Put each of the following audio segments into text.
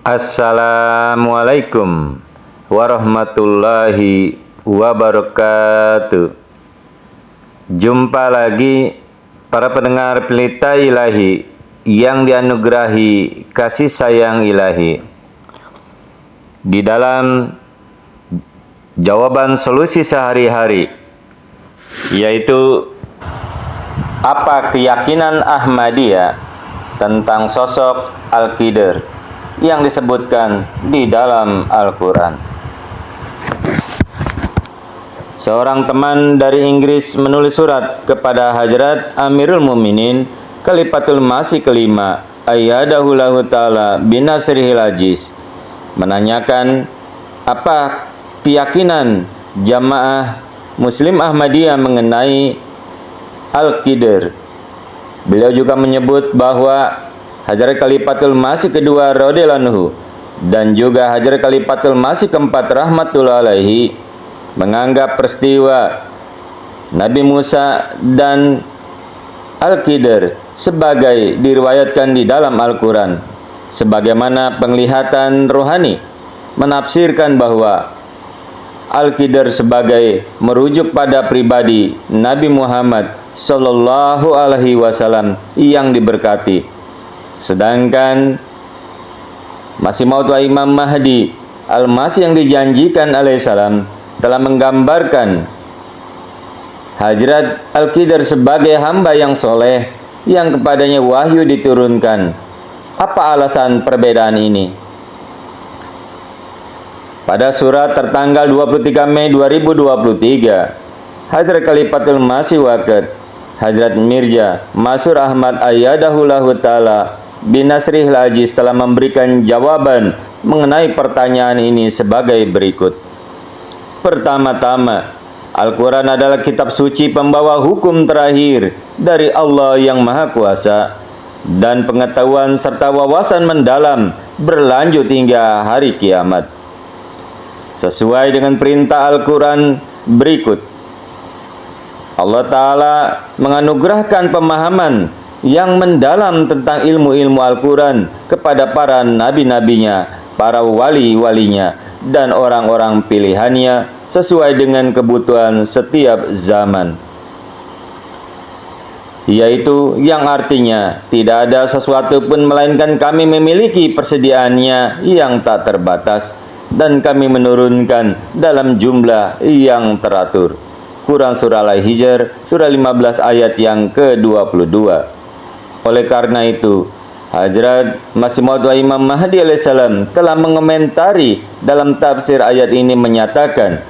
Assalamualaikum warahmatullahi wabarakatuh. Jumpa lagi para pendengar Pelita Ilahi yang dianugerahi kasih sayang ilahi. Di dalam jawaban solusi sehari-hari, yaitu apa keyakinan Ahmadiyah tentang sosok Al-Qidr yang disebutkan di dalam Al-Quran. Seorang teman dari Inggris menulis surat kepada Hadrat Amirul Muminin Khalifatul Masih kelima ayyadahullahu ta'ala binasrihil aziz, menanyakan apa keyakinan jamaah Muslim Ahmadiyah mengenai Al-Qidr. Beliau juga menyebut bahwa Hadrat Khalifatul Masih kedua radhiyallahu anhu dan juga Hadrat Khalifatul Masih keempat rahmatullah alaihi menganggap peristiwa Nabi Musa dan Al-Qidr sebagai diriwayatkan di dalam Al-Quran, sebagaimana penglihatan rohani menafsirkan bahwa Al-Qidr sebagai merujuk pada pribadi Nabi Muhammad sallallahu alaihi wasallam yang diberkati. Sedangkan Masih Maud wa Imam Mahdi Al-Masih yang dijanjikan alaihissalam telah menggambarkan Hadrat Al-Qidr sebagai hamba yang soleh yang kepadanya wahyu diturunkan. Apa alasan perbedaan ini? Pada surat tertanggal 23 Mei 2023, Hadrat Khalifatul Masih Waqt Hadrat Mirza Masur Ahmad ayyadahullahu ta'ala binasrihil aziz telah memberikan jawaban mengenai pertanyaan ini sebagai berikut. Pertama-tama, Al-Quran adalah kitab suci pembawa hukum terakhir dari Allah yang Maha Kuasa, dan pengetahuan serta wawasan mendalam berlanjut hingga hari kiamat. Sesuai dengan perintah Al-Quran berikut, Allah Ta'ala menganugerahkan pemahaman yang mendalam tentang ilmu-ilmu Al-Quran kepada para nabi-nabinya, para wali-walinya, dan orang-orang pilihannya sesuai dengan kebutuhan setiap zaman. Yaitu yang artinya tidak ada sesuatu pun melainkan kami memiliki persediaannya yang tak terbatas, dan kami menurunkan dalam jumlah yang teratur. Quran Surah Al-Hijr Surah 15 ayat yang ke-22. Oleh karena itu, Hadrat Masih Maud wa Imam Mahdi alaihissalam telah mengomentari dalam tafsir ayat ini menyatakan,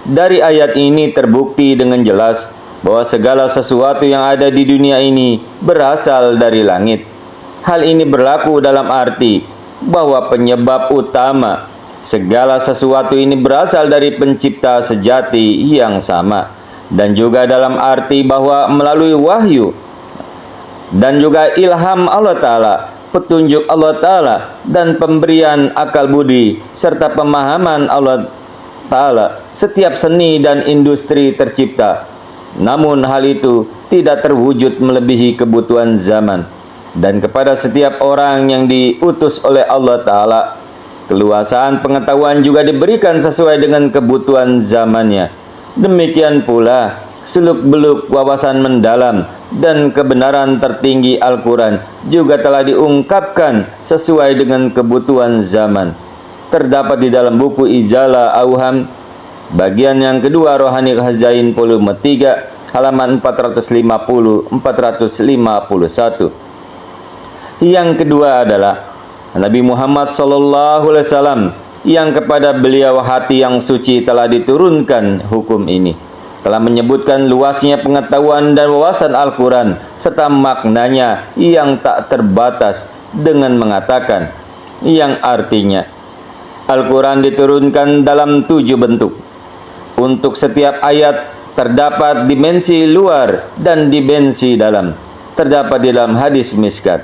dari ayat ini terbukti dengan jelas bahwa segala sesuatu yang ada di dunia ini berasal dari langit. Hal ini berlaku dalam arti bahwa penyebab utama segala sesuatu ini berasal dari pencipta sejati yang sama, dan juga dalam arti bahwa melalui wahyu dan juga ilham Allah Ta'ala, petunjuk Allah Ta'ala, dan pemberian akal budi serta pemahaman Allah Ta'ala, setiap seni dan industri tercipta. Namun hal itu tidak terwujud melebihi kebutuhan zaman, dan kepada setiap orang yang diutus oleh Allah Ta'ala, keluasaan pengetahuan juga diberikan sesuai dengan kebutuhan zamannya. Demikian pula seluk-beluk wawasan mendalam dan kebenaran tertinggi Al-Quran juga telah diungkapkan sesuai dengan kebutuhan zaman. Terdapat di dalam buku Ijala Auham bagian yang kedua Rohani Khazain volume 3 halaman 450-451. Yang kedua adalah Nabi Muhammad SAW yang kepada beliau hati yang suci telah diturunkan hukum ini, telah menyebutkan luasnya pengetahuan dan wawasan Al-Quran serta maknanya yang tak terbatas dengan mengatakan, yang artinya Al-Quran diturunkan dalam 7 bentuk. Untuk setiap ayat terdapat dimensi luar dan dimensi dalam, terdapat di dalam hadis Miskat.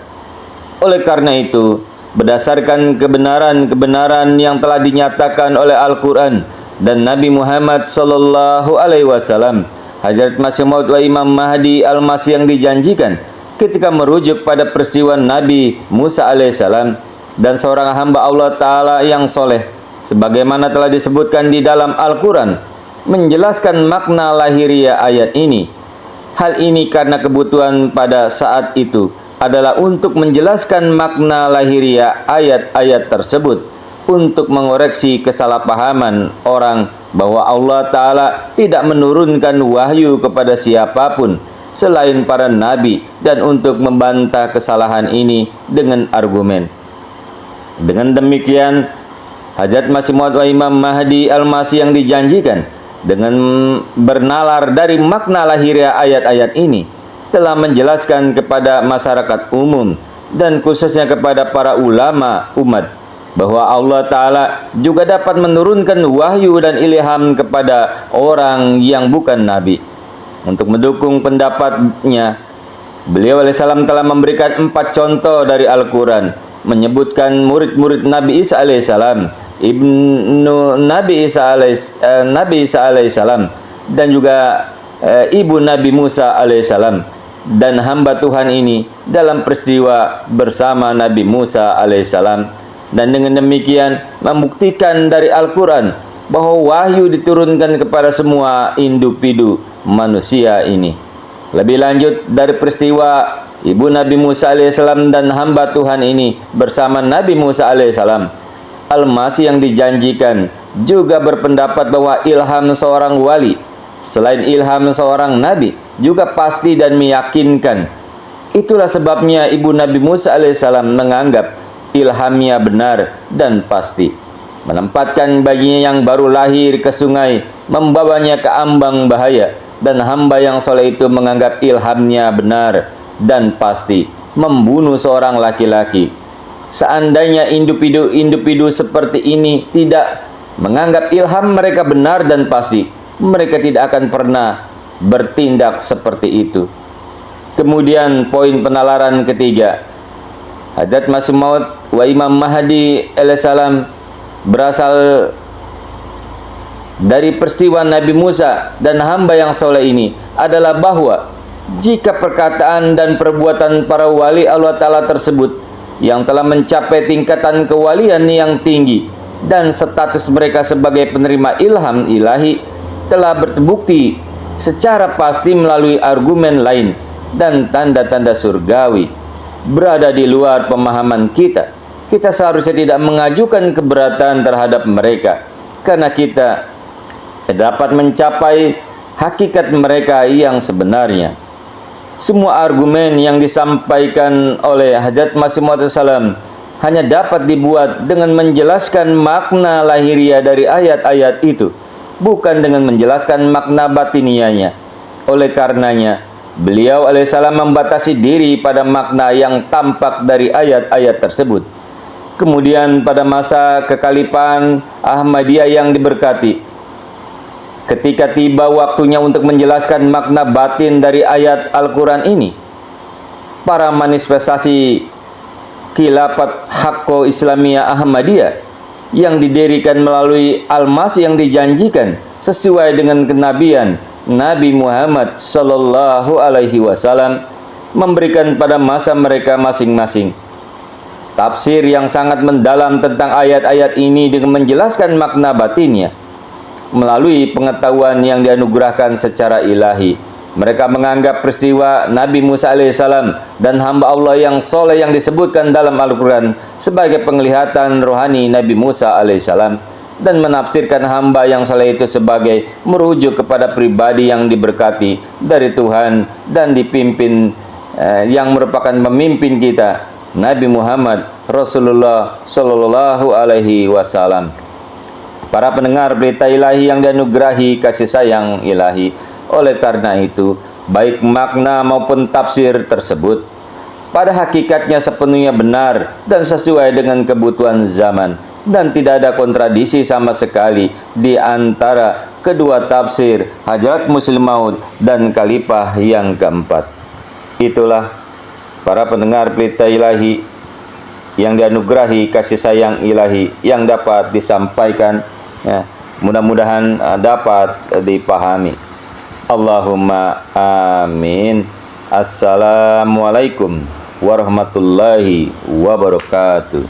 Oleh karena itu, berdasarkan kebenaran-kebenaran yang telah dinyatakan oleh Al-Quran dan Nabi Muhammad sallallahu alaihi wasallam, Hadrat Masih Maud wa Imam Mahdi Al-Masih yang dijanjikan ketika merujuk pada peristiwa Nabi Musa alaihissalam dan seorang hamba Allah Ta'ala yang soleh, sebagaimana telah disebutkan di dalam Al-Quran, menjelaskan makna lahiriah ayat ini. Hal ini karena kebutuhan pada saat itu adalah untuk menjelaskan makna lahiriah ayat-ayat tersebut, untuk mengoreksi kesalahpahaman orang bahwa Allah Ta'ala tidak menurunkan wahyu kepada siapapun selain para nabi, dan untuk membantah kesalahan ini dengan argumen. Dengan demikian, Hajat Masih Maud wa Imam Mahdi Al-Masih yang dijanjikan dengan bernalar dari makna lahiriah ayat-ayat ini telah menjelaskan kepada masyarakat umum dan khususnya kepada para ulama umat bahwa Allah Ta'ala juga dapat menurunkan wahyu dan ilham kepada orang yang bukan nabi. Untuk mendukung pendapatnya, beliau alaihissalam telah memberikan 4 contoh dari Al-Quran, menyebutkan murid-murid Nabi Isa alaihissalam, ibnu Nabi Isa alaihissalam, dan juga ibu Nabi Musa alaihissalam, dan hamba Tuhan ini dalam peristiwa bersama Nabi Musa alaihissalam. Dan dengan demikian membuktikan dari Al-Quran bahwa wahyu diturunkan kepada semua individu manusia ini. Lebih lanjut, dari peristiwa ibu Nabi Musa alaihissalam dan hamba Tuhan ini bersama Nabi Musa alaihissalam, Al-Masih yang dijanjikan juga berpendapat bahwa ilham seorang wali selain ilham seorang nabi juga pasti dan meyakinkan. Itulah sebabnya ibu Nabi Musa alaihissalam menganggap ilhamnya benar dan pasti, menempatkan bayinya yang baru lahir ke sungai, membawanya ke ambang bahaya, dan hamba yang soleh itu menganggap ilhamnya benar dan pasti, membunuh seorang laki-laki. Seandainya individu-individu seperti ini tidak menganggap ilham mereka benar dan pasti, mereka tidak akan pernah bertindak seperti itu. Kemudian poin penalaran ketiga, Hajat Masih Maud wa Imam Mahdi alaihissalam berasal dari peristiwa Nabi Musa dan hamba yang soleh ini adalah bahwa jika perkataan dan perbuatan para wali Allah Ta'ala tersebut yang telah mencapai tingkatan kewalian yang tinggi dan status mereka sebagai penerima ilham ilahi telah terbukti secara pasti melalui argumen lain dan tanda-tanda surgawi, berada di luar pemahaman kita, kita seharusnya tidak mengajukan keberatan terhadap mereka, karena kita dapat mencapai hakikat mereka yang sebenarnya. Semua argumen yang disampaikan oleh Hajat Masih Maud salam hanya dapat dibuat dengan menjelaskan makna lahiriah dari ayat-ayat itu, bukan dengan menjelaskan makna batiniahnya. Oleh karenanya, beliau alaihissalam membatasi diri pada makna yang tampak dari ayat-ayat tersebut. Kemudian pada masa kekhalifahan Ahmadiyah yang diberkati, ketika tiba waktunya untuk menjelaskan makna batin dari ayat Al-Quran ini, para manifestasi Khilafat Haqqo Islamiyah Ahmadiyah yang didirikan melalui Al-Masih yang dijanjikan sesuai dengan kenabian Nabi Muhammad Sallallahu Alaihi Wasallam, memberikan pada masa mereka masing-masing tafsir yang sangat mendalam tentang ayat-ayat ini dengan menjelaskan makna batinnya melalui pengetahuan yang dianugerahkan secara ilahi. Mereka menganggap peristiwa Nabi Musa alaihissalam dan hamba Allah yang soleh yang disebutkan dalam Al-Quran sebagai penglihatan rohani Nabi Musa alaihissalam, dan menafsirkan hamba yang saleh itu sebagai merujuk kepada pribadi yang diberkati dari Tuhan dan dipimpin yang merupakan pemimpin kita, Nabi Muhammad Rasulullah Sallallahu Alaihi Wasallam. Para pendengar berita ilahi yang dianugerahi kasih sayang ilahi, oleh karena itu, baik makna maupun tafsir tersebut pada hakikatnya sepenuhnya benar dan sesuai dengan kebutuhan zaman, dan tidak ada kontradiksi sama sekali di antara kedua tafsir Hajat Masih Maud dan Khalifah yang keempat. Itulah para pendengar berita ilahi yang dianugerahi kasih sayang ilahi yang dapat disampaikan, ya, mudah-mudahan dapat dipahami. Allahumma amin. Assalamualaikum warahmatullahi wabarakatuh.